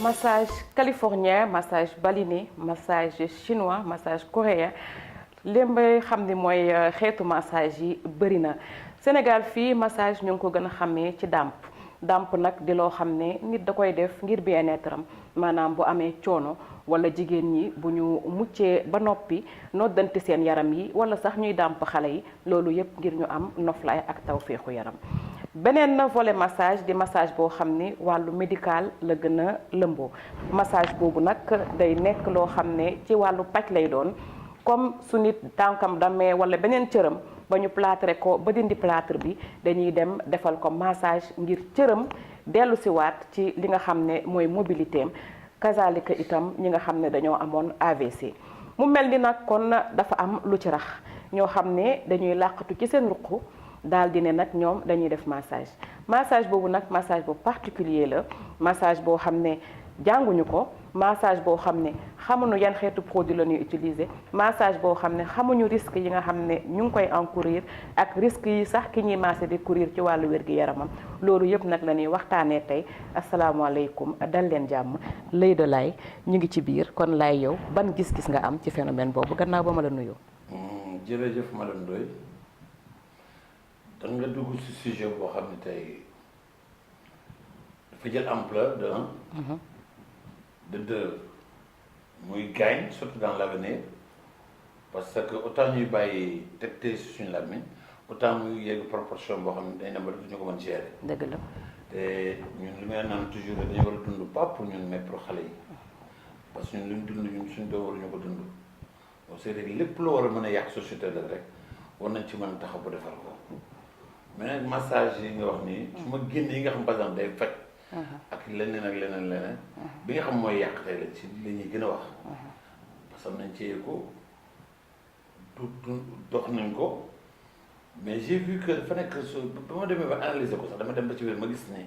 massage californien, massage balinais, massage chinois, massage coréen lépp may xam ni mooy xeetu massage yi bëri na Sénégal fii massage ñu ngi ko gën a xamee ci dàmp nag di loo xam ne nit da koy def ngir bien-être am maanaam bu amee coono wala jigéen ñi bu ñu muccee ba noppi noddanti seen yaram yi wala sax ñuy dàmp xale yi loolu yépp ngir ñu am noflaay ak tawféexu yaram beneen na volet massage di massage boo xam ni wàllu médical la gën a lëmboo massage boobu nag day nekk loo xam ne ci wàllu paj lay doon comme su nit tànkam damee wala beneen cëram ba ñu plâtré ko ba dindi plâtre bi dañuy dem defal ko massage ngir cëram dellu si waat ci li nga xam ne mooy mobilité am kazalika itam ñi nga xam ne dañoo amoon AVC mu mel ni nag kon dafa am lu ci rax ñoo xam ne dañuy làqatu ci seen ruq daal di ne nag ñoom dañuy def massage boobu nag massage bu particulier la massage boo xam ne jànguñu ko massage boo xam ne xamuñu yan xeetu produit la ñuy utiliser massage boo xam ne xamuñu risque yi nga xam ne ñu ngi koy encourir ak risque yi sax ki ñuy massé di courir ci wàllu wér-gi-yaramam loolu yëpp nag la ñuy waxtaanee tey asalaamaaleykum dal leen jàmm Leyda Laye ñu ngi ci biir kon Laye yow ban gis-gis nga am ci phénomène boobu gannaaw ba ma la nuyoo. jërëjëf madame Ndoye da nga dugg ci sujet boo xam ne tey dafa jël ampleur de un. de deux muy gaañ surtout dans l'avenir parce que autant ñuy bàyyi teg suñu làmmiñ autant muy yegg proportion boo xam ne dañ dem ba duñu ko mën gérer. dëgg la te ñun li may naan toujours dañu war a dund pas pour ñun mais pour xale yi parce que ñun lu ñu dund ñun suñu doom waruñu ko dund donc c'est que lépp loo war a mën a yàq société la rek war nañ ci mën a taxaw ba defar ko mais nag massage yi nga wax nii su ma génn yi nga xam par exemple day faj. ak leneen ak leneen bi nga xam mooy yàq tey la ci la ñuy gën a wax parce que nañ ci ko du dox nañ ko mais j'ai vu que dafa nekk ba ma demee ba analyser ko sax dama dem ba ci biir ma gis ne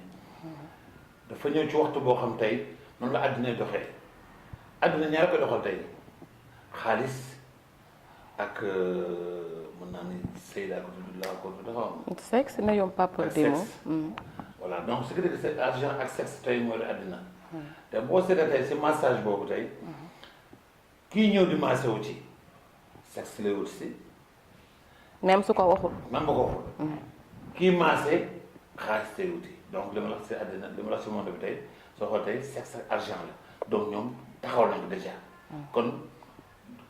dafa ñëw ci waxtu boo xam tey noonu la àddina doxee àddina ñaar koy doxal tey xaalis ak mën naa ni sëy laa ko tudd laa ko tudd dafa am sexe n'ayons pas peur des mots. voilà donc ce qui veut dire que c'est argent ak sexe tey mooy àddina te boo seetee tey si massage boobu tey kii ñëw di massé wu ci sexe lay wut si même su ko waxul. même ba ko waxul kii massé xaalis tey wuti donc li ma la wax si àddina li ma la wax si monde bi tey soo xool tey sexe ak argent la donc ñoom taxaw nañ ko déjà kon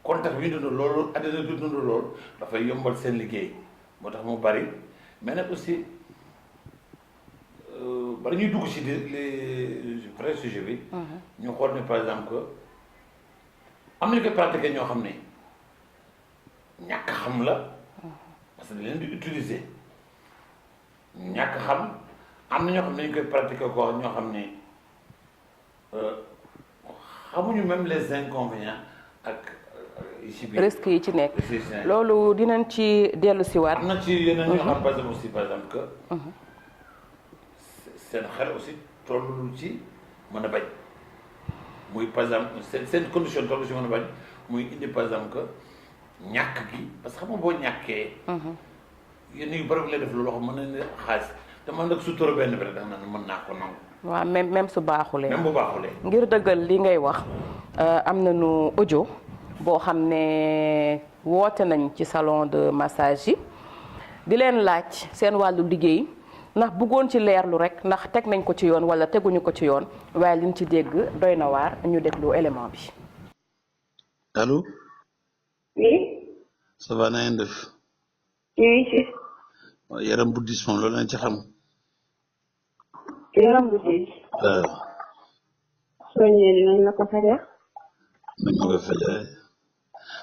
contact bi ñu dund loolu àddina du dund loolu dafay yombal seen liggéey moo tax mu bari mais nag aussi bari ñuy dugg ci les vrai sujet bi ñu xool ne par exemple que am nañu koy pratiquer ñoo xam ne ñàkk xam la parce que dañ leen di utiliser ñàkk xam am na ñoo xam ne dañu koy pratiquer ko ñoo xam ne xamuñu même les inconvénients ak risques yi ci nekk loolu dinañ ci dellu siwaat am na ci yeneen ñoo xam par exemple aussi par exemple que seen xel aussi tollu ci mën a bañ muy par exemple seen condition tollu ci mën a bañ muy indi par exemple que ñàkk gi parce que xam nga boo ñàkkee yenn yu bari lay def loolu xam mën na ne xaalis te man nag sutura benn bi rek da nga naan mën naa ko nangu waaw même su baaxulee même bu baaxulee ngir dëggal li ngay wax am nañu audio boo xam ne woote nañ ci salon de massage yi di leen laaj seen wàllu liggéey ndax bëggoon ci leerlu rek ndax teg nañ ko ci yoon wala teguñu ko ci yoon waaye liñ ci dégg doy na waar ñu déglu élément bi. allo. oui. ça va na ngeen def. oui si. waaw yaram bu diis moom loolu lañ ci xam. yaram bu diis. waaw. soo ñëwee dinañ la ko fajal. nañ ma koy fajal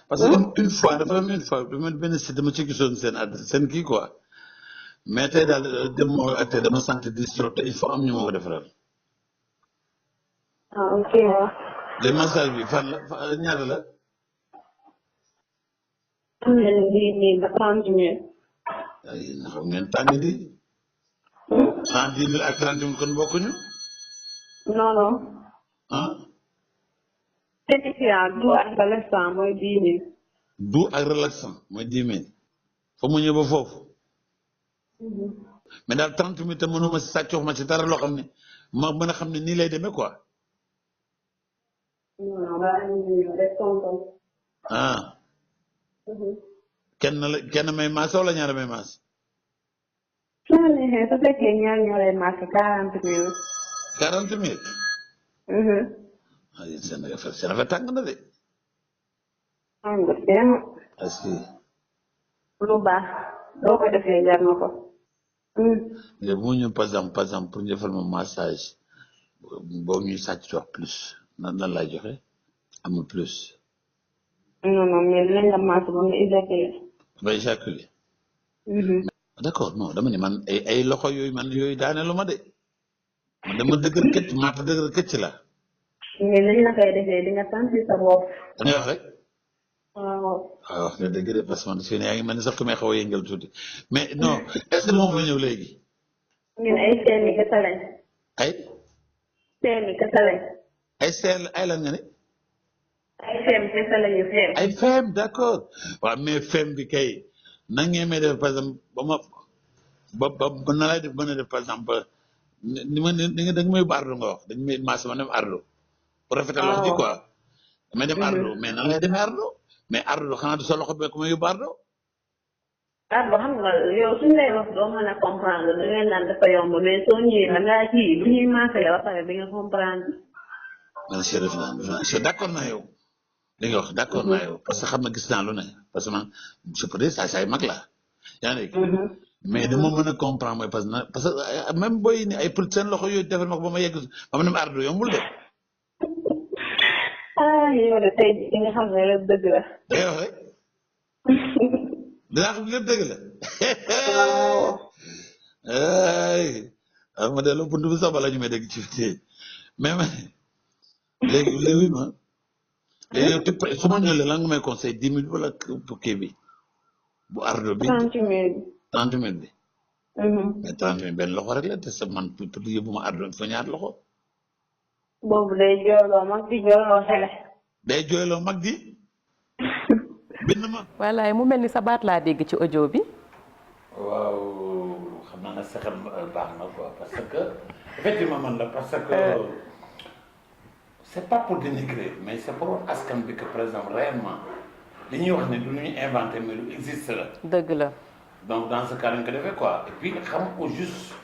parce que une fois dafa am une fois benn si dama ci gisoon seen adresse seen kii quoi. mais tey daal dem moo ak tey dama sant di trop te il faut am ñu ma ko defaral. ah ok waaw. les massage bi fan la ñaata la. am nañu bii nii ba 30 minutes. ay na xam ngeen tàng di. 110 000 ak 30 000 kon bokkuñu. non non. ah. certificat du ak relaxant mooy 10 000. du ak relaxant mooy 10 000. fa mu ñëw ba foofu. mais daal 30 minutes te mënuma si sàcc wax ma ci dara loo xam ne ma mën a xam ne nii lay demee quoi. non non balaa ñu ñëw rek tonton. ah kenn may maas wala ñaar may maas. su ma neexee su fekkee ñaar ñoo lay marqué 40 000. 40 000. ah yéen seen affaire tàng na de. xam nga seen est-ce que. lu baax doo ko defee jar na ko. mais bu ñu par exemple pour ñu defal ma massage boobu ñuy sàcc ci wax plus nan lay joxe amul plus. non non mais dinañ la marqué ba nga éjaculé. ba éjaculé. d'accord non dama ne man ay loxo yooyu man yooyu daane lu ma de man dama dëgër këcc maata dëgër këcc la. mais nañ la koy defee di nga sentir sa bopp. da ngay wax rek. waaw. waaw wax nga dëgg de parce que man fii yaa ngi mel ni sax ku may xaw a yëngal tuuti mais non est-ce que moom fa ñëw léegi. ñun ay seeni kese lañ. ay. seeni kese lañ. ay seel ay lan nga ne. ay feem kese lañu feem. ay feem d'accord waaw mais feem bi kay na ngeen may def par exemple ba na lay def mën a def par exemple ni ma ni nga da nga may yóbbu ardo nga wax dañu may maas ma dem ardo pour rafetal wax ji quoi damay dem ardo mais nan lay demee ardo mais ardo xanaa du sa loxo bi ku may yóbbu ardo. ah ba xam nga yow suñu lay wax doo mën a comprendre da ngeen naan dafa yomb mais soo ñëwee da ngaa kii lu ñuy maasale ba pare di nga comprendre. man je d'accord naa yow li nga wax d'accord naa yow parce que xam na gis naa lu ne parce que man je peux dire saa mag la yaa ngi mais dama mën a comprendre mooy parce que même booy ni ay pour seen loxo yooyu defal ma ko ba ma yegg ba ma dem ardo yombul de. ah yow de tey di nga xam ne lépp dëgg la. day wax rek dinaa xam ne lépp dëgg la. waaw. ay ma delloo buntu bi sax bala ñu may dégg ci fii mais léegi ma léegi yow su ma ñëwee lan nga may conseil 10 000 wala kii bi bu ardo bi 30 000. 30 000 bi. mais 30 000 benn loxo rek la te sa man pour yóbbu ma ardo fa ñaar loxo. boobu day jooyloo mag di jooyloo xele. day jooyloo mag di bind ma. wallaay mu mel ni sa baat laa dégg ci audio bi. waaw xam naa ne sa xel baax na quoi parce que effectivement man la parce que c'est pas pour dénigrer mais c'est pour askan bi que par exemple réellement li ñuy wax ne du lu ñu inventé mais lu existe la. dëgg la. donc dans ce cas dañ ko defee quoi et puis xam au juste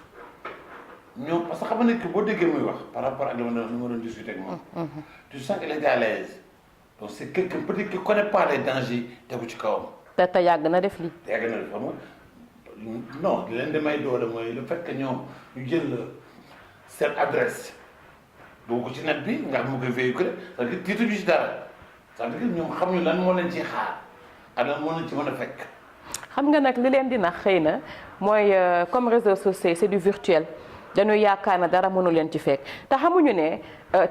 ñoom parce que xam nga boo déggee muy wax par rapport ak li ma doon discuter ak moom. tu sens qu'il est à l'aise donc c'est quelqu'un peut-être qui connaît pas les dangers tegu ci kawam. te yàgg na def lii. yàgg na xam nga non li leen di may doole mooy le fait que ñoom ñu jël seen adresse dugg ko ci net bi nga xam mu koy véhiculer c'est-à-dire tiitu ñu ci dara c'est-à-dire que ñoom xamuñu lan moo leen ciy xaar ak lan moo leen ci mën a fekk. xam nga nag li leen di nax xëy na mooy comme réseaux sociaux c'est du virtuel dañuy yaakaar ne dara mënu leen ci fekk te xamuñu ne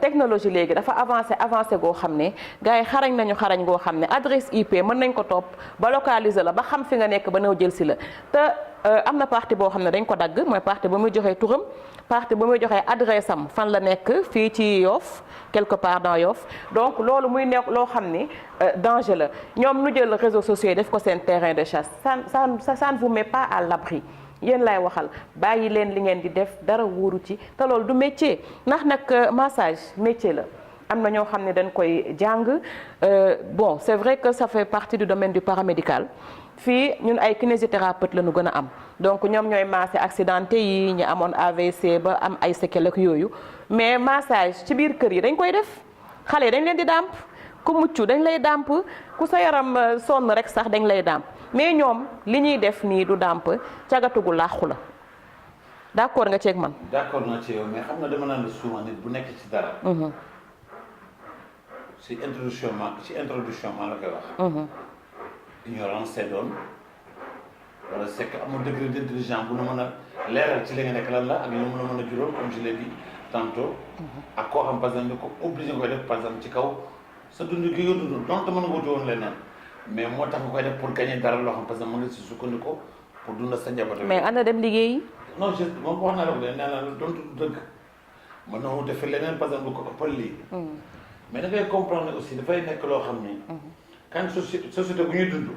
technologie léegi dafa avancé goo xam ne gars yi xarañ goo xam ne adresse IP mën nañ ko topp ba localiser la ba xam fi nga nekk ba ñëw jël si la te am na partie boo xam ne dañ ko dagg mooy partie ba muy joxee turam partie ba muy joxee adresse am fan la nekk fii ci Yoff quelque part dans Yoff donc loolu muy nekk loo xam ni danger la ñoom nu jël réseaux sociaux yi def ko seen terrain de chasse ça ne vous met pas à l'abri yéen laay waxal bàyyi leen li ngeen di def dara wóoru ci te loolu du métier ndax nag massage métier la am na ñoo xam ne dañ koy jàng bon c'est vrai que ça fait partie du domaine du paramédical fii ñun ay kinésithérapeute la ñu gën a am donc ñoom ñooy massé accidenté yi ñu amoon AVC ba am ay séquelles ak yooyu mais massage ci biir kër yi dañ koy def xale yi dañ leen di dàmp ku mucc dañ lay dàmp ku sa yaram sonn rek sax dañ lay dàmp mais ñoom li ñuy def nii du dàmp cagatugu làqu la d'accord nga ceeg man. d'accord naa ci yow mais xam nga dama naan la souvent nit bu nekk ci dara. ci introduction maa la koy wax. ignorance c'est doon wala c'est que amul degré d'intelligence bu nu mën a leeral ci li nga nekk lan la ak lu mu la mën a juróom comme je l'ai dit tantôt. ak koo xam par exemple ko obligé nga koy def par exemple ci kaw sa dund gi nga dund donc mën nga wuti woon leneen mais moo tax nga koy def pour gagner dara loo xam parce que mën nga si sukkandiku pour dund sa njaboot. mais ana dem liggéeyi. non juste moom wax naa la ko nee naa la doon dëgg mën na mu def leneen par exemple lu ko ëppal lii. mais da ngay comprendre aussi dafay nekk loo xam ni. quand société bu ñuy dund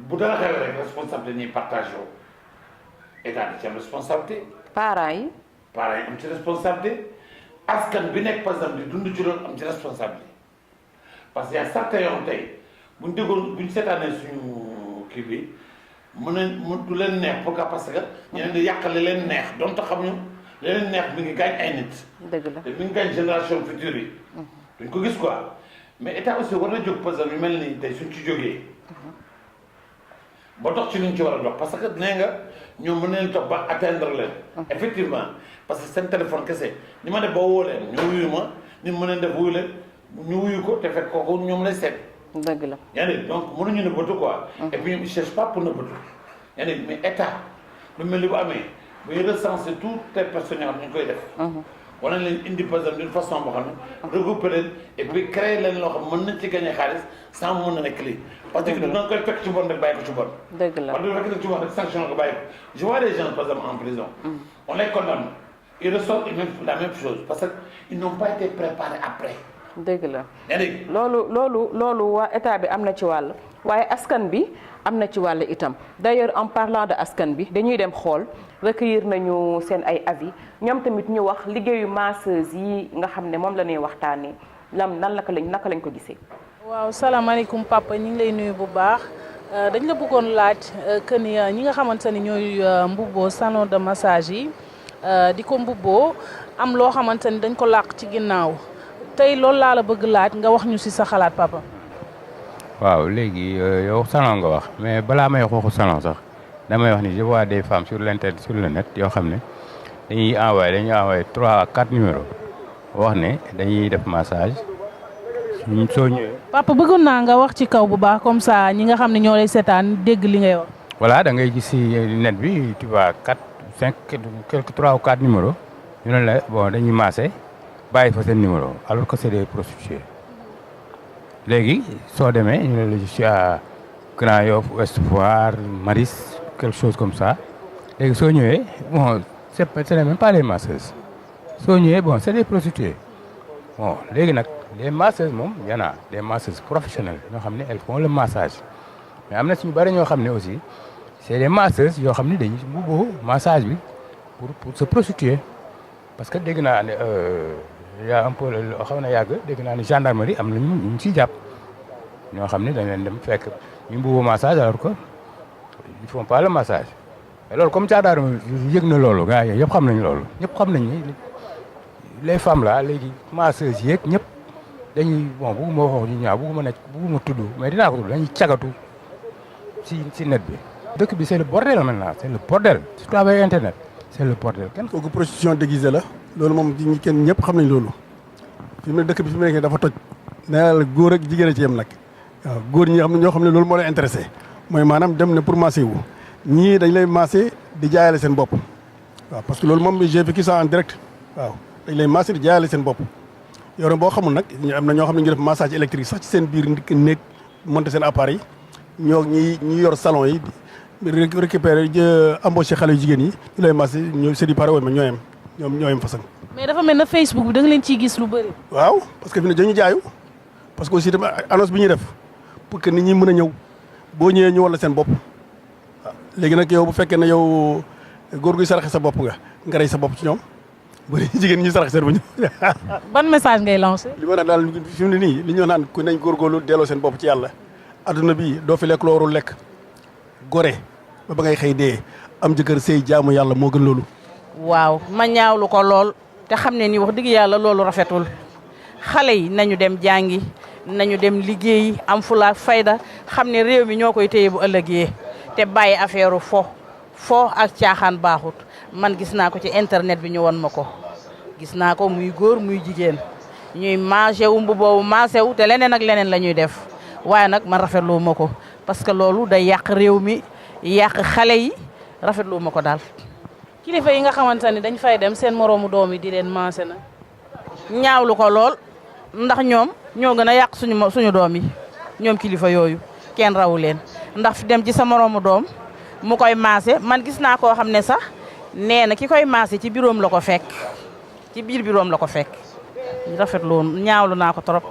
bu dara xewee rek responsabilité ñuy partagé wu état di ci am responsabilité. parents yi am ci responsabilité askan bi nekk par exemple di dund ci loolu am ci responsabilité parce que y a certains yoo xam tey buñ déggoon buñ seetaanee suñu kii bi mu du leen neex pourquoi parce que ñeneen di yàq li leen neex donte xamuñu li leen neex mi ngi gaañ ay nit. dëgg la te mi ngi gaañ génération future yi. duñ ko gis quoi mais état aussi war na jóg par exemple yu mel nii tey suñ ci jógee. ba dox ci liñ ci war a dox parce que nee nga ñoom mën nañu toog ba atteindre leen. effectivement parce que seen téléphone kese ni ma def ba woo leen ñu wuyu ma ni mën nañ def wuyu leen ñu wuyu ko te fekk kooku ñoom lay seet. dëgg la yaa ngi donc mënuñu nëbbatu quoi. et puis ñoom ils cherchent pas pour nëbbatu. yaa ngi mais état lu mel ni bu amee bu ñu recenser toutes les personnes yoo xam ne ñu koy def. wala leen indi par exemple d'une façon boo xam ne regrouper leen et puis créer leen loo xam mën nañ ci gagner xaalis sans mu mën a nekk lii. parce que da nga koy fekk ci bon rek bàyyi ko ci bon. dëgg la parce que fekk ci bon rek sanction ko bàyyi ko je vois les gens par exemple en prison. on les condamne ils ressortent la même chose parce que ils n'ont pas été préparés après. dëgg la yaa ngi loolu waa état bi am na ci wàll waaye askan bi am na ci wàll itam d'ailleurs en parlant de askan bi dañuy dem xool recueillir nañu seen ay avis ñoom tamit ñu wax liggéeyu masseuse yi nga xam ne moom la ñuy waxtaanee naka lañ ko gisee. waaw salaamaaleykum papa ñu ngi lay nuyu bu baax dañ la bëggoon laaj que ni ñi nga xamante ni ñooy mbubboo salon de massage yi di ko mbubboo am loo xamante ni dañ ko làq ci ginnaaw tey loolu laa la bëgg laaj nga wax ñu ci sa xalaat papa. waaw léegi yow salon nga wax mais balaa may waxu salon sax damay wax ni je vois des femmes sur l'internet sur le net yoo xam ne dañuy envoyé 3 à 4 numéros wax ne dañuy def massage soo ñëwee. papa bëggoon naa nga wax ci kaw bu baax comme ça ñi nga xam ne ñoo lay seetaan dégg li ngay wax. voilà da ngay gis ci net bi tu vois 4 5 quelques 3 ou 4 numéros ñu ne la bon dañuy massé bàyyi fa seen numéro alors que c'est des prostituées léegi soo demee ñu ne la je suis à Grand Yoff Ouest Foire Maris quelque chose comme ça léegi soo ñëwee bon ce n'est même pas les masseuses soo ñëwee bon c'est des prostituées bon léegi nag les masseuses moom y en a des masseuses professionnelles ñoo xam ne elles font le massage mais am na suñu bëri ñoo xam ne aussi c'est des masseuses yoo xam ne dañuy mbubboo massage bi pour se prostituer parce que dégg naa ne y a un peu xaw na yàgg dégg naa ne gendarmerie am na ñu ciy jàpp ñoo xam ne dañ leen dem fekk ñu mbubboo massage alors que ils font pas le massage mais loolu comme gendarmerie yëg na loolu gars yi yëpp xam nañ loolu ñëpp xam nañ ni les femmes là léegi masseuses yeeg ñëpp dañuy bon bugguma wax ñu ñaaw bugguma tudd mais dinaa ko tudd dañuy cagatu ci net bi. dëkk bi c'est le bordel maintenant c'est le bordel surtout avec internet c'est le bordel. kooku prostitution déguisée la loolu moom ñi kenn ñëpp xam nañ loolu fi mu ne dëkk bi fi mu nekk dafa toj nee naa la góor ak jigéen a ci yem nag waaw góor ñi xam ne ñoo xam ne loolu moo lay intéressé mooy maanaam dem ne pour masser wu ñii dañ lay masser di jaayale seen bopp waaw parce que loolu moom j'ai vécu ça en direct waaw dañ lay masser di jaayale seen bopp yow boo xamul nag am na ñoo xam ne ñu def massage électrique sax ci seen biir néeg monter seen appareil ñoo ñi yor salon yi récupérer embauché xale yu jigéen yi ñu lay masser ñoom c'est du pareil mais ñooyam façon. mais dafa mel na Facebook bi da nga leen ciy gis lu bëri. waaw parce que fi ne dañu jaayu parce que aussi tamit annonce bi ñuy def pour que nit ñi mën a ñëw boo ñëwee ñu wala seen bopp waaw léegi nag yow bu fekkee ne yow góor guy saraxe sa bopp nga rey sa bopp ci ñoom bu dee jigéen ñi saraxe seen bu ñu. ban message ngay lancé. li ma naan daal fi mu ne nii li ñu naan ku nañ góorgóorlu delloo seen bopp ci yàlla adduna bi doo fi lekk loo warul lekk gore ba ngay xëy dee am jëkkër sëy jaamu yàlla moo gën loolu. waaw ma ñaawlu ko lool te xam ne ni wax dëgg yàlla loolu rafetul xale yi nañu dem jàngi nañu dem liggéeyi am fula fayda xam ne réew mi ñoo koy téye bu ëllëgee te bàyyi affaire fo ak caaxaan baaxut man gis naa ko ci internet bi ñu won ma ko gis naa ko muy góor muy jigéen ñuy maase wu boobu maase wu te leneen ak leneen la ñuy def waaye nag man rafetlu ma ko parce que loolu day yàq réew mi yàq xale yi rafetlu ma ko daal. kilifa yi nga xamante ni dañ fay dem seen moroomu doom yi di leen maase na. ñaawlu ko lool ndax ñoom ñoo gën a yàq suñu doom yi ñoom kilifa yooyu kenn rawu leen ndax dem ci sa moroomu doom mu koy maase man gis naa koo xam ne sax nee na ki koy maase ci biroom la ko fekk ci biir biroom la ko fekk rafetlu ñaawlu naa ko trop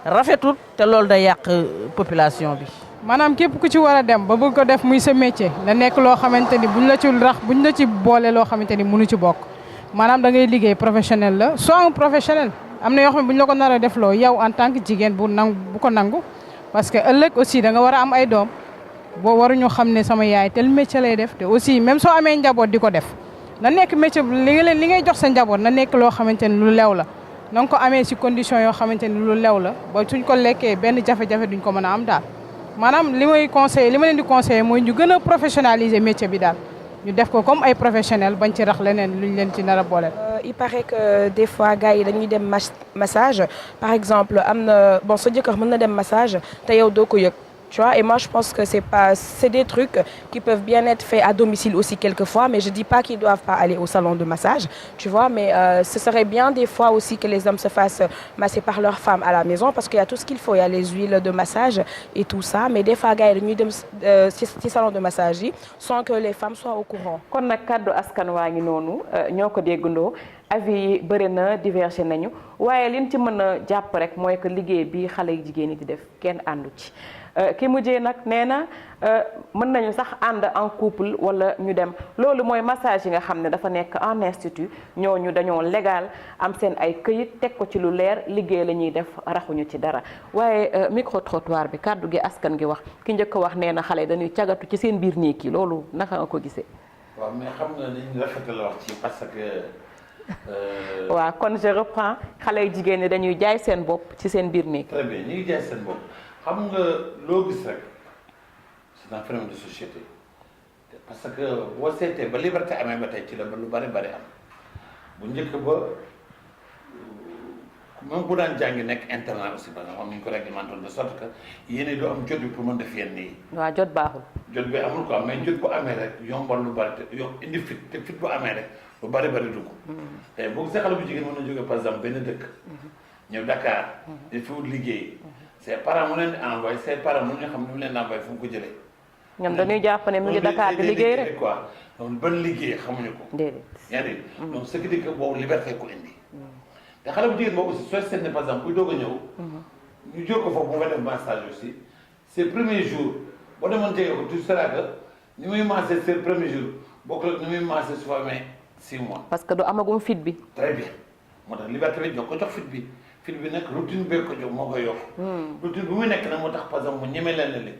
rafetul te loolu day yàq population bi. maanaam képp ku ci war a dem ba bëgg ko def muy sa métier na nekk loo xamante ni buñ la ci boole loo xamante ni mënu ci bokk maanaam da ngay liggéey professionnel la soit un professionnel am na yoo xam ne bu ñu la ko nar a defloo yow en tant que jigéen bu ko nangu parce que ëllëg aussi da nga war a am ay doom boo waruñu xam ne sama yaay tel métier lay def te aussi même soo amee njaboot di ko def na nekk métier li ngay jox sa njaboot na nekk loo xamante ni lu lew la na nga ko amee si condition yoo xamante ni lu lew la ba suñ ko lekkee benn jafe-jafe duñ ko mën a am daal maanaam li ma leen di conseiller mooy ñu gën a professionnaliser métier bi daal ñu def ko comme ay professionnel bañ ci rax leneen luñ leen ci nar a boole. Il paraît que des fois gars yi dañuy dem massage par exemple am na bon sa jëkkër mën na dem massage te yow doo ko yëg. Tu vois, et moi je pense que c'est des trucs qui peuvent bien être faits à domicile aussi quelquefois, mais je dis pas qu'ils doivent pas aller au salon de massage, tu vois, mais ce serait bien des fois aussi que les hommes se fassent masser par leur femme à la maison parce qu'il y a tout ce qu'il faut, il y a les huiles de massage et tout ça, mais des fois gars yi dañuy dem ci salon de massage yi sans que les femmes soient au courant. kon nag kàddu askan waa ngi noonu ñoo ko déggandoo avis yi bëri na divergé nañu waaye liñ ci mën a jàpp rek mooy que liggéey bi xale yu jigéen ñi di def kenn àndu ci. ki mujjee nag nee na mën nañu sax ànd en couple wala ñu dem loolu mooy massage yi nga xam ne dafa nekk en institut ñooñu dañoo légal am seen ay këyit teg ko ci lu leer liggéey la ñuy def raxuñu ci dara waaye micro trottoir bi kàddu gi askan gi wax ki njëkk a wax nee na xale yi dañuy cagatu ci seen biir néeg yi loolu naka nga ko gisee. waaw mais xam nga dañuy rafetal wax ci parce que. waaw kon je reprends xale yu jigéen ñi dañuy jaay seen bopp ci seen biir néeg. très bien ñu ngi jaay seen bopp. xam nga loo gis rek c'est un phénomène de société parce que boo seetee ba liberté amee ba tey ci la ba lu bari bari am bu njëkk ba même bu daan jàngi nekk internat aussi par exemple am nañu ko réglementé de sorte que yéen doo am jot bi pour mën def yenn yi. waaw jot baaxul. jot bi amul quoi mais jot bu amee rek yombal lu bari te indi fit te fit bu amee rek lu bari dugg. te boo gisee xale bu jigéen mën na jógee par exemple benn dëkk. ñëw Dakar. di fi wut liggéey. ses parents mu leen di envoyé ses parents mu ñu xam ne mu leen di envoyé fu mu ko jëlee. ñoom dañuy jàpp ne mu ngi Dakar di liggéey rek quoi donc ban liggéey xamuñu ko. déedéet yaa ngi dégg donc ce qui dit que boobu liberté ko indi. te xale bu jigéen boobu aussi sooy seet ne par exemple buy doog a ñëw. ñu jóg ko foofu bu nga def massage aussi ses premiers jours boo demoon jege ko tu seras que ni muy massé ses premiers jours bokkul ak ni muy massé su fa amee 6 mois. parce que du amagum fit bi. très bien moo tax liberté bi ñoo ko jox fit bi. fit bi nag routine bee ko jox moo koy yokk. routine bi muy nekk nag moo tax par exemple mu ñeme leen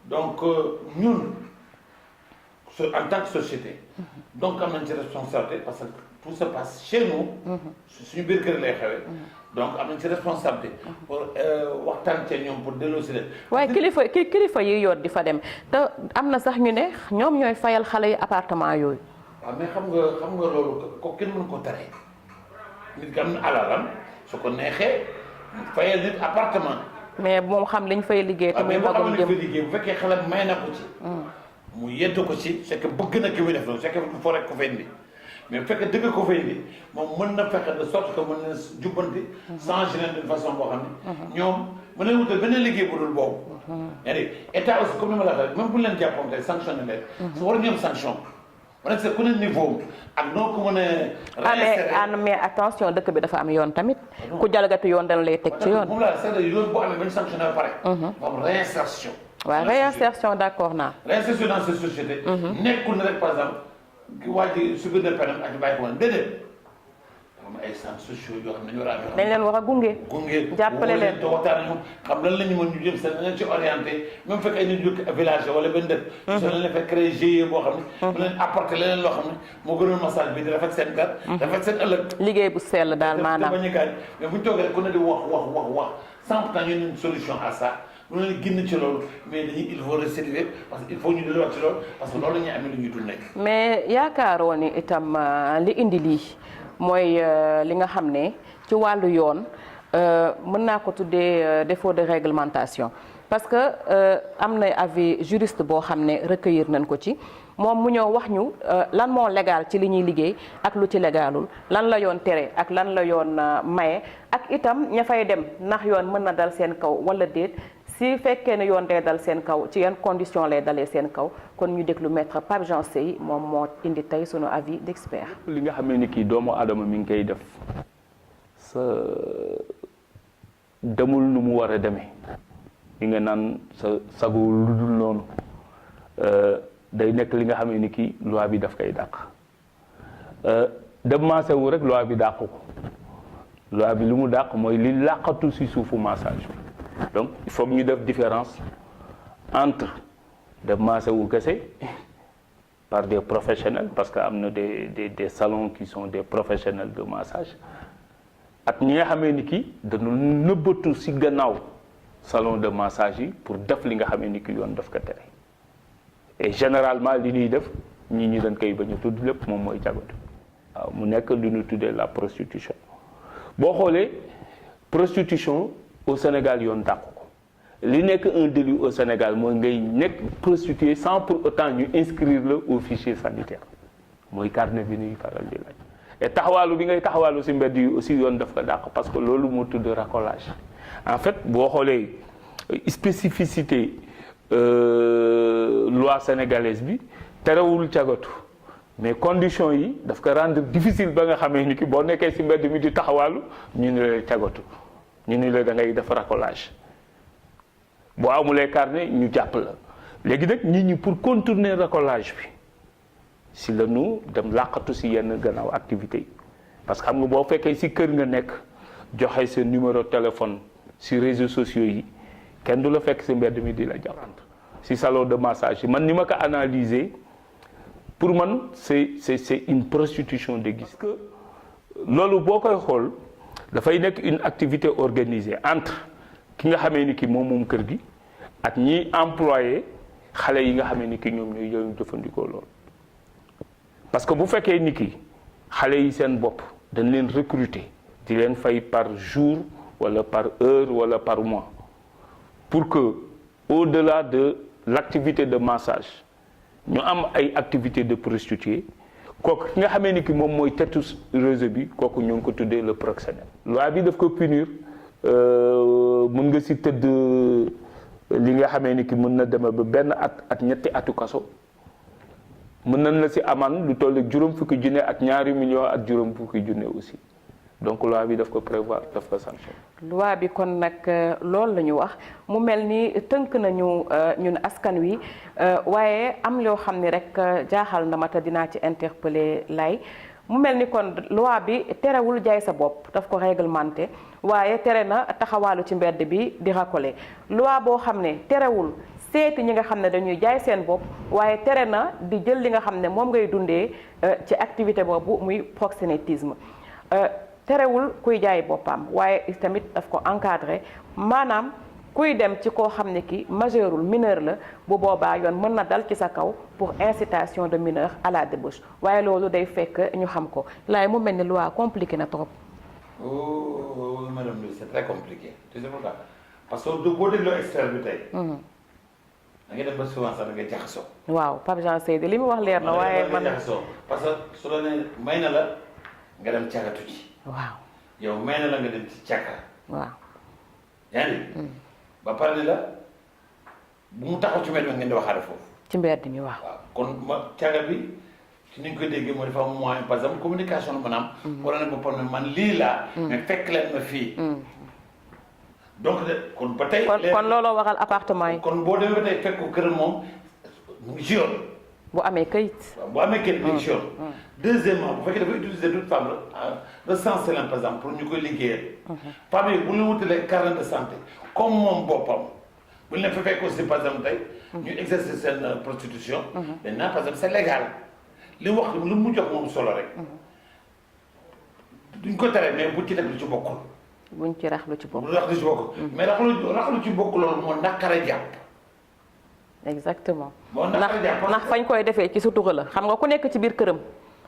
donc ñun en tant que société. donc am nañ ci responsabilité parce que tout se passe chez nous. suñu biir kër lay xewee. donc am nañ ci responsabilité. pour waxtaan cee ñoom pour delloo si leen. waaye kilifa yi yoot di fa dem te am na sax ñu ne ñoom ñooy fayal xale yi appartement yooyu. waaw mais xam nga loolu ko kenn mënu ko tere nit ki am na alalam. su ko neexee fayal nit appartement. mais moom xam liñ fay liggéey. te muy magam jëm bu fekkee xale may na ko ci. mu yedd ko ci c'est que bëgg na ki muy def loolu c'est que du foo rek ko fay indi mais bu fekkee dëgg ko fay indi moom mën na fexe de sorte que mën na jubbanti. changer leen d'une façon boo xam ne. ñoom mën nañu wutal beneen liggéey bu dul boobu. yaa ngi état aussi comme ni ma la waxee même bu leen jàppoon tey sanctionné leen. su war a ñoom sanction. wala c'est ku ne niveau ak noo ko mën a. mais attention dëkk bi dafa am yoon tamit. ku jalgati yoon dañ lay teg ci yoon. moom la c'est yoon boo amee bañ sanctionné ba pare. dafa am réinsertion. waaw réinsertion d'accord naa. réinsertion dans cette société. nekkul na rek par exemple waa ji subir na peine ak bàyyi ko woon déedéet. am ay centres sociaux yoo xam ne ñu war a amee. dañ leen war a gunge. jàppale leen te waxtaan ak ñoom xam lan la ñu mën ñu jëm seen leen ci orienté même fekk ay nit yu village wala benn dëkk. soo leen fekk créé GIE boo xam ne. mu leen apporter leneen loo xam ne moo gënoon massage bi di rafet seen kër. rafet seen ëllëg. liggéey bu sell daal maanaam te bañ a gaañ mais bu ñu toogee rek ku ne di wax sans pourtant ñu ne une solution à ça bu leen génn ci loolu mais dañuy il faut récidiver parce que il faut ñu delluwaat ci loolu parce que loolu la ñuy amee lu ñuy dundee. mais yaakaaroo ni itam li indi lii mooy li nga xam ne ci wàllu yoon mën naa ko tuddee défaut de réglementation parce que am na avis juriste boo xam ne recueillir nañ ko ci moom mu ñëw wax ñu lan moo légal ci li ñuy liggéey ak lu ci légalul lan la yoon tere ak lan la yoon maye ak itam ña fay dem ndax yoon mën na dal seen kaw wala déet si fekkee ne yoon day dal seen kaw ci yan condition lay dalee seen kaw kon ñu déglu maître Pape Jean Sey moom moo indi tey sunu avis d'expert. li nga xam ne kii doomu aadama mi ngi koy def sa demul nu mu war a demee li nga naan sa sago lu dul noonu day nekk li nga xam ne kii loi bi daf koy dàq dem massé wu rek loi bi dàq ko loi bi lu mu dàq mooy li làqatu si suufu massage bi donc il faut que ñu def différence entre dem massé wu kese par des professionnels parce que am na des salons qui sont des professionnels de massage ak ñi nga xamee ni kii dañu nëbbatu si gannaaw salon de massage yi pour def li nga xamee ni ki yoon daf ko tere et généralement li ñuy def ñi dañ koy bañ a tudd lépp moom mooy jagatu waaw mu nekk lu ñu tuddee la prostitution boo xoolee prostitution au Sénégal yoon dàqu ko li nekk un délit au Sénégal mooy ngay nekk prostituée sans pour autant ñu inscrire la au fichier sanitaire mooy carnet bi ñuy faral di laaj et taxawaalu bi ngay taxawaalu si mbedd yi aussi yoon daf ko dàq parce que loolu moo tudd racolage en fait boo xoolee spécificité loi sénégalaise bi terewul cagatu mais conditions yi daf ko rendre difficile ba nga xamee ni ki boo nekkee si mbedd mi di taxawaalu ñu ni la cagatu ñu ni la da ngay def racolage boo amulee carnet ñu jàpp la léegi nag nit ñi pour contourner racolage bi si la ñu dem làqatu si yenn gannaaw activité yi parce que xam nga boo fekkee si kër nga nekk joxe sa numéro téléphone si réseaux sociaux yi kenn du la fekk si mbedd mi di la jàppante si salon de massage yi man ni ma ko analyser pour man c'est une prostitution de gis que loolu boo koy xool dafay nekk une activité organisée entre ki nga xamee ni ki moom kër gi ak ñiy employé xale yi nga xamee ni ki ñoom ñooy yow jëfandikoo loolu parce que bu fekkee ni ki xale yi seen bopp dañ leen recruter di leen fay par jour wala par heure wala par mois pour que au-delà de l'activité de massage ñu am ay activité de prostituée kooku ki nga xamee ni ki moom mooy tetu réseau bi kooku ñu ngi ko tuddee le proxénète loi bi daf ko punir mën nga si tëdd li nga xamee ni ki mën na deme ba benn at ñetti atu kaso mën nañ la si aman lu toll ak juróom fukki junne ak ñaari millions ak juróom fukki junne aussi donc loi bi daf ko prévoir daf ko sanction loi bi kon nag loolu la ñu wax mu mel ni tënk nañu ñun askan wi waaye am loo xam ni rek jaaxal na ma te dinaa ci interpeller lay mu mel ni kon loi bi terewul jaay sa bopp daf ko réglementé waaye tere na taxawaalu ci mbedd bi di racolé loi boo xam ne terewul seeti ñi nga xam ne dañuy jaay seen bopp waaye tere na di jël li nga xam ne moom ngay dundee ci activité boobu muy proxénétisme terewul kuy jaay boppam waaye tamit daf ko encadré maanaam kuy dem ci koo xam ne ki majeurul mineur la bu boobaa yoon mën na dal ci sa kaw pour incitation de mineur à la débauche waaye loolu day fekk ñu xam ko laay mu mel ni loi compliqué na trop. Oh madame Louise c'est très compliqué tu sais pourquoi parce que boo dégloo expert bi tey. da ngay dem ba souvent sax da ngay jaxasoo. waaw Pape Jean Seydi li mu wax leer na waaye man jaxasoo parce que su la nee may na la nga dem cagatu ci. waaw yow may na la nga dem ci càkka. waaw. yaa ngi ba pare ne la bu mu taxaw ci mbedd mi ngeen di waxaale foofu. ci mbedd mi waaw. waaw kon ma càkka bi ci ni ñu ko déggee mooy dafa am moyen par exemple communication maanaam. wala ne boppam ne man lii laa. mais fekk leen ma fii. donc de kon ba tey. kon looloo waral appartement yi. kon boo demee ba tey fekk ko këram moom mu ngi ci yoon. bu amee kayit. waaw bu amee kayit mu ngi ci yoon. deuxièmement bu fekkee dafa utiliser d'autres femmes recensé leen par exemple pour ñu koy liggéeyal. femmes yi bu ñu wutalee carnet de santé comme moom boppam bu ñu leen fa fekk aussi par exemple tey. ñu exercer seen prostitution. maintenant par exemple c'est légal li mu wax lu mu jox moom solo rek. duñ ko tere mais bu ci def lu ci bokkul. buñ ci rax lu ci bokk. rax lu ci bokk mais rax lu ci bokk loolu moo naqare jàpp. exactement moo naqare jàpp ndax fañ koy defee ci sutura la xam nga ku nekk ci biir këram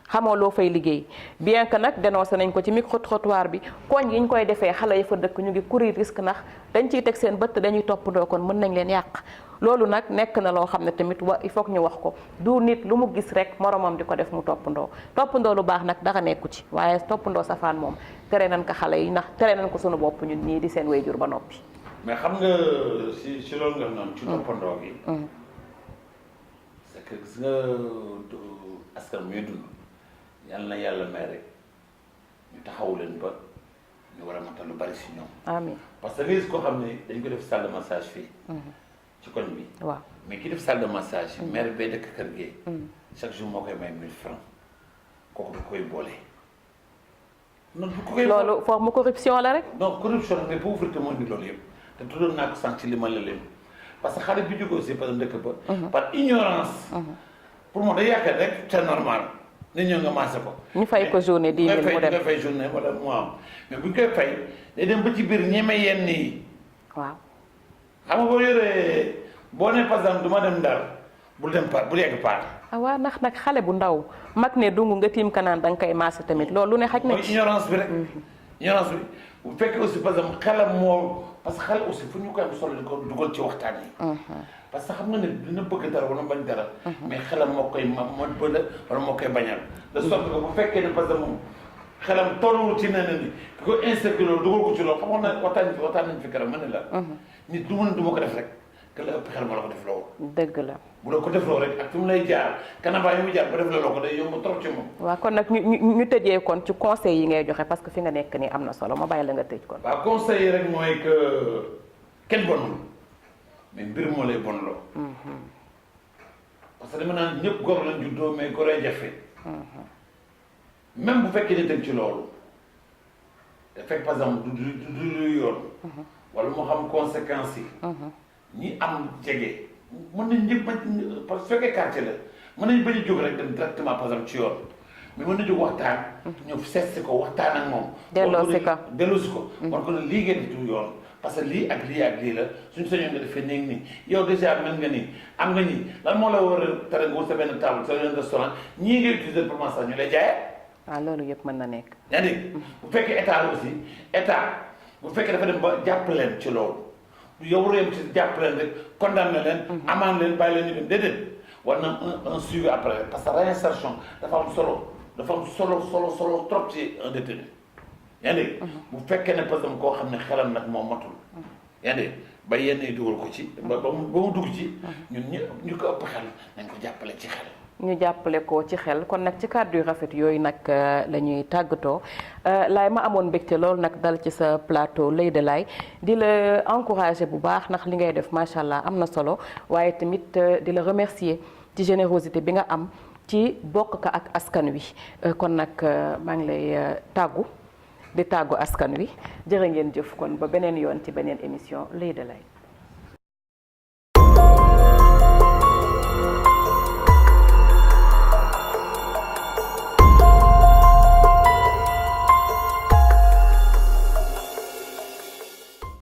xamoo loo fay liggéey bien que nag dénoncé nañ ko ci micro trottoir bi koñ yi ñu koy defee xale yi fa dëkk ñu ngi courir risque ndax dañ ciy teg seen bët dañuy toppandoo kon mën nañ leen yàq loolu nag nekk na loo xam ne tamit il faut que ñu wax ko du nit lu mu gis rek moromam di ko def mu toppandoo lu baax nag dara nekku ci waaye toppandoo safaan moom tere nañ ko xale yi ndax tere nañ ko sunu bopp ñun ñii di seen wayjur ba noppi. mais xam nga si loolu nga noonu ci toppandoo gi. c'est que gis nga askan muy dund yàlla na yàlla may rek ñu taxawu leen ba ñu war a matal lu bari si ñoom. amiin parce que nga gis koo xam ne dañ ko def salle de massage fii. ci koñ bi. waaw mais ki def salle de massage. maire bee dëkk kër gi. chaque jour moo koy may 1000 francs kooku da koy boole. non du ko koy loolu forme corruption la rek. non corruption mais pauvreté moo indi loolu yëpp te tuddoon naa ko sànq ci li ma la leen parce que xale bi jóge aussi par dëkk ba. par ignorance. pour moi day yaakaar rek c'est normal. nit ñoo nga maase ko. ñu fay ko journée 10 000 mu dem nga fay journée wala mu am mais bu ñu koy fay day dem ba ci biir ñeme yenn yi. waaw. xam nga boo yoree boo nee par exemple du ma dem Ndar bul dem par bul yegg Paar. ah waaw ndax nag xale bu ndaw mag ne dungu nga tiim kanaan da nga koy maase tamit loolu lu ne xaj na mooy ignorance bi rek. ignorance bi bu fekkee aussi par exemple xelam moo parce que xel aussi fu ñu koy am solo di ko dugal ci waxtaan yi. parce que xam nga ne dina bëgg dara wala bañ dara. mais xelam moo koy moo bëgg wala moo koy bañal. de sorte que bu fekkee ne parce que moom xelam tolluwul ci neneen ni ki ko insécure loolu dugal ko ci loolu xam nga ne waxtaan nañ fi keroog ma ne la. nit du ma ko def rek que la ëpp xel ma la ko def loo. dëgg la. bu la ko def loo rek ak fi mu lay jaar kanam yi mu jaar ba def la loo ko day yomb trop ci moom. waaw kon nag ñu tëjee kon ci conseil yi ngay joxe parce que fi nga nekk nii am na solo ma bàyyi la nga tëj kon. waaw conseil yi rek mooy que kenn bonul mais mbir moo lay bon loo. parce que dama naan ñëpp góor lañ juddoo mais góoree jafe. même bu fekkee ne teg ci loolu te fekk par exemple du luy yoon. wala moo xam conséquences yi. ñi am jege mën nañ ñëpp parce que fekkee quartier la mën nañ bañ a jóg rek dem directement par exemple ci yoon mais mën na jóg waxtaan. ñëw seet si ko waxtaan ak moom. delloosi ko. war ko ne lii ngeen di tuur yoon parce que lii ak lii la suñu sañoon nga defee néeg nii yow déjà mel nga nii am nga nii lan moo la war a tere nga wut sa benn table sa benn restaurant ñii ngay utiliser pour massage ñu lay jaayee. waaw loolu yëpp mën na nekk. yaa dégg bu fekkee état la aussi état bu fekkee dafa dem ba jàpp leen ci loolu. yow réew ci jàpp leen rek condamné leen. amaan leen bàyyi leen ñu dem déedéet war na un suivi après parce que réinsertion dafa am solo trop ci un détenu yaa ngi dégg bu fekkee ne par exemple koo xam ne xelam nag moom matul yaa ngi dégg ba yenn yi dugal ko ci ba mu dugg ci ñun ñu ko ëpp xel nañ ko jàppale ci xel. ñu jàppale ko ci xel kon nag ci kàddu yu rafet yooyu nag la ñuy tàggatoo laay ma amoon mbégte loolu nag dal ci sa plateau Leyda Laye di la encourager bu baax ndax li ngay def macha allah am na solo waaye tamit di la remercier ci générosité bi nga am ci bokk ka ak askan wi kon nag maa ngi lay tàggu askan wi jërë ngeen jëf kon ba beneen yoon ci beneen émission Leyda Laye